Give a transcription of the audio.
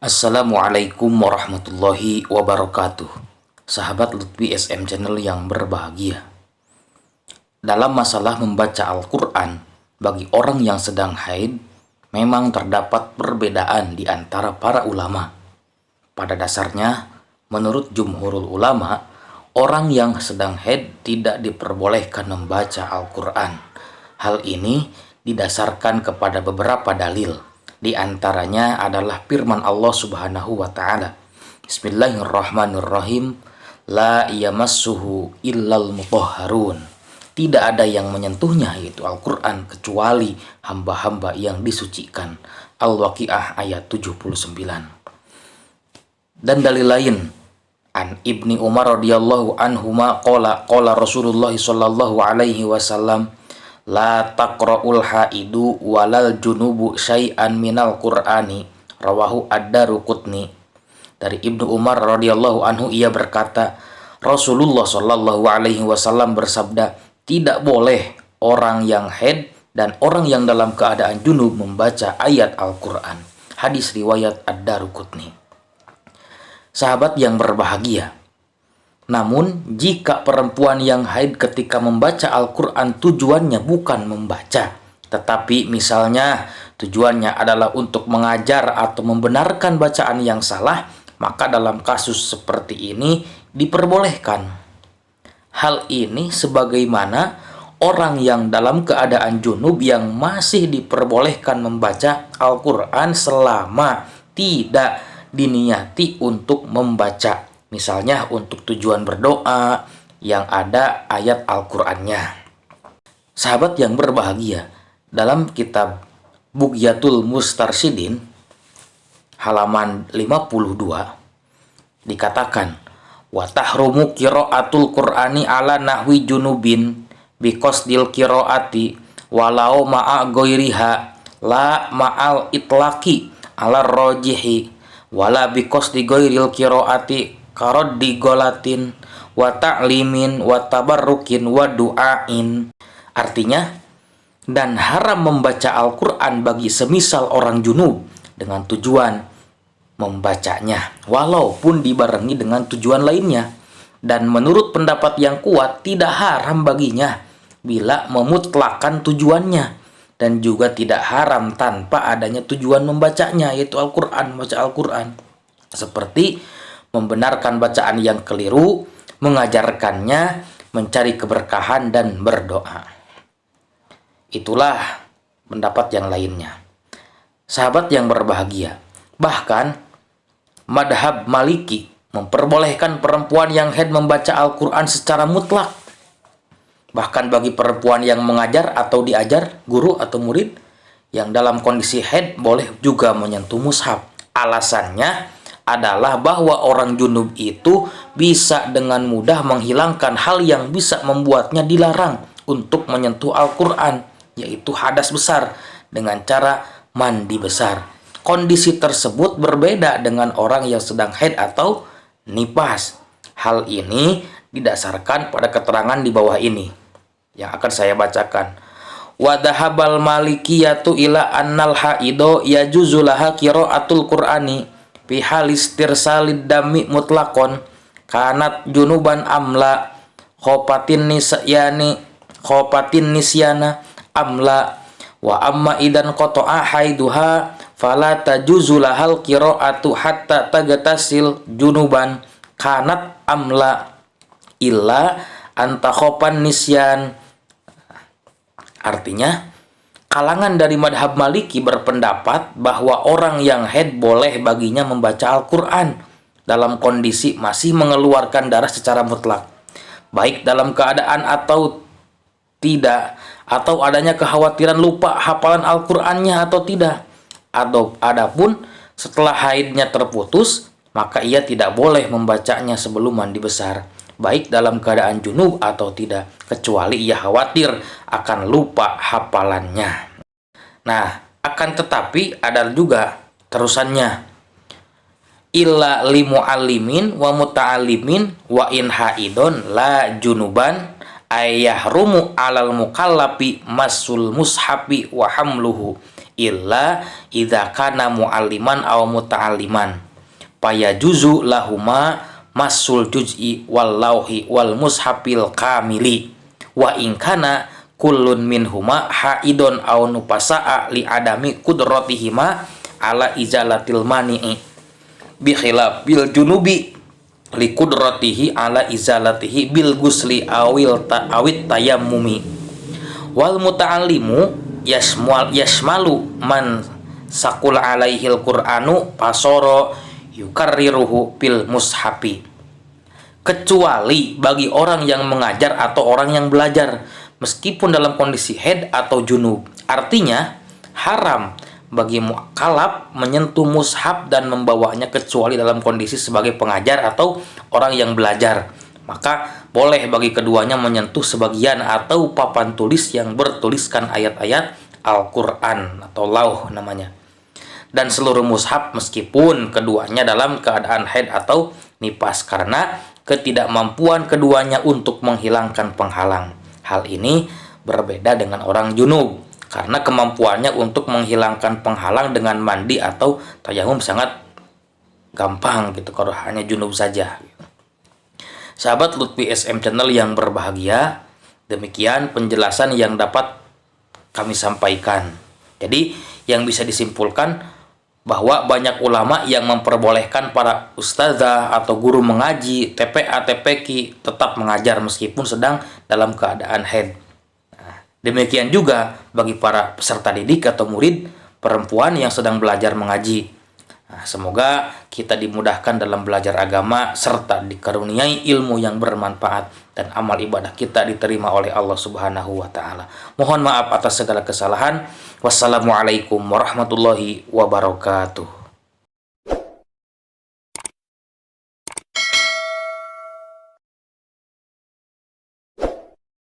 Assalamualaikum warahmatullahi wabarakatuh. Sahabat Lutfi SM Channel yang berbahagia. Dalam masalah membaca Al-Quran, bagi orang yang sedang haid, memang terdapat perbedaan di antara para ulama. Pada dasarnya, menurut jumhurul ulama, orang yang sedang haid tidak diperbolehkan membaca Al-Quran. Hal ini didasarkan kepada beberapa dalil. Di antaranya adalah firman Allah Subhanahu wa taala. Bismillahirrahmanirrahim. La yamassuhu illal mutahharun. Tidak ada yang menyentuhnya, yaitu Al-Qur'an, kecuali hamba-hamba yang disucikan. Al-Waqiah ayat 79. Dan dalil lain, an Ibni Umar radhiyallahu anhuma qala Rasulullah sallallahu alaihi wasallam, la taqra'ul haidu walal junubu syai'an minal qur'ani, rawahu ad-Daruqutni. Dari Ibnu Umar radhiyallahu anhu, ia berkata, Rasulullah sallallahu alaihi wasallam bersabda, tidak boleh orang yang haid dan orang yang dalam keadaan junub membaca ayat Al-Qur'an. Hadis riwayat ad-Daruqutni. Sahabat yang berbahagia, namun, jika perempuan yang haid ketika membaca Al-Quran tujuannya bukan membaca, tetapi misalnya tujuannya adalah untuk mengajar atau membenarkan bacaan yang salah, maka dalam kasus seperti ini diperbolehkan. Hal ini sebagaimana orang yang dalam keadaan junub yang masih diperbolehkan membaca Al-Quran selama tidak diniati untuk membaca. Misalnya untuk tujuan berdoa yang ada ayat Al-Qur'annya. Sahabat yang berbahagia, dalam kitab Bughyatul Mustarsyidin halaman 52 dikatakan, wa tahrumu qiraatul Qur'ani ala nahwi junubin biqasdil qiraati walau ma'a ghairiha la ma'al itlaqi ala rajihi wala biqasdi ghairil qiraati karoddi golatin wa ta'limin wa tabarrukin wa du'ain. Artinya, dan haram membaca Al-Quran bagi semisal orang junub dengan tujuan membacanya walaupun dibarengi dengan tujuan lainnya. Dan menurut pendapat yang kuat, tidak haram baginya bila memutlakan tujuannya, dan juga tidak haram tanpa adanya tujuan membacanya, yaitu Al-Quran, membaca Al-Quran, seperti membenarkan bacaan yang keliru, mengajarkannya, mencari keberkahan, dan berdoa. Itulah pendapat yang lainnya. Sahabat yang berbahagia, bahkan madhab Maliki memperbolehkan perempuan yang haid membaca Al-Quran secara mutlak. Bahkan bagi perempuan yang mengajar atau diajar, guru atau murid yang dalam kondisi haid boleh juga menyentuh mushaf. Alasannya adalah bahwa orang junub itu bisa dengan mudah menghilangkan hal yang bisa membuatnya dilarang untuk menyentuh Al-Quran, yaitu hadas besar, dengan cara mandi besar. Kondisi tersebut berbeda dengan orang yang sedang haid atau nifas. Hal ini didasarkan pada keterangan di bawah ini yang akan saya bacakan. Wa dhahabal malikiyatu ila annal haido yajuzu laha qiraatul Qur'ani fi halis tirsalid dami mutlaqon kanat junuban amla khopatin nisyana amla wa amma idan qata'a haiduha fala tajuzu lahal qiraatu hatta tagatasil junuban kanat amla illa anta khopan nisyan. Artinya, kalangan dari madhab Maliki berpendapat bahwa orang yang haid boleh baginya membaca Al-Quran dalam kondisi masih mengeluarkan darah secara mutlak, baik dalam keadaan atau tidak, atau adanya kekhawatiran lupa hafalan Al-Qurannya atau tidak. Adapun setelah haidnya terputus, maka ia tidak boleh membacanya sebelum mandi besar, baik dalam keadaan junub atau tidak, kecuali ia khawatir akan lupa hafalannya. Nah, akan tetapi ada juga terusannya. Illa li muallimin wa muta'allimin wa in haidon la junuban ayahrumu alal mukallafi masul mushafi wa hamluhu illa idza kana mualliman aw muta'alliman fayajuzu lahuma masul juz'i wal lauhi wal mushafil kamili wa in kana kullun minhuma haidon aw nupasa'a li adami qudratihima ala izalatil mani'i bi khilafil junubi li qudratihi ala izalatihi bil gusli awil awit tayammumi wal muta'allimu yashmalu man sakul alaihil qur'anu pasoro yukarriruhu bil mushafi, kecuali bagi orang yang mengajar atau orang yang belajar meskipun dalam kondisi haid atau junub. Artinya haram bagi mukallaf menyentuh mushaf dan membawanya kecuali dalam kondisi sebagai pengajar atau orang yang belajar. Maka boleh bagi keduanya menyentuh sebagian atau papan tulis yang bertuliskan ayat-ayat Al-Quran atau lauh namanya, dan seluruh mushaf meskipun keduanya dalam keadaan haid atau nifas karena ketidakmampuan keduanya untuk menghilangkan penghalang. Hal ini berbeda dengan orang junub karena kemampuannya untuk menghilangkan penghalang dengan mandi atau tayamum sangat gampang gitu kalau hanya junub saja. Sahabat Lutfi SM Channel yang berbahagia, demikian penjelasan yang dapat kami sampaikan. Jadi yang bisa disimpulkan bahwa banyak ulama yang memperbolehkan para ustazah atau guru mengaji, TPA, TPQ tetap mengajar meskipun sedang dalam keadaan haid. Nah, demikian juga bagi para peserta didik atau murid perempuan yang sedang belajar mengaji. Nah, semoga kita dimudahkan dalam belajar agama serta dikaruniai ilmu yang bermanfaat dan amal ibadah kita diterima oleh Allah Subhanahu wa taala. Mohon maaf atas segala kesalahan. Wassalamualaikum warahmatullahi wabarakatuh.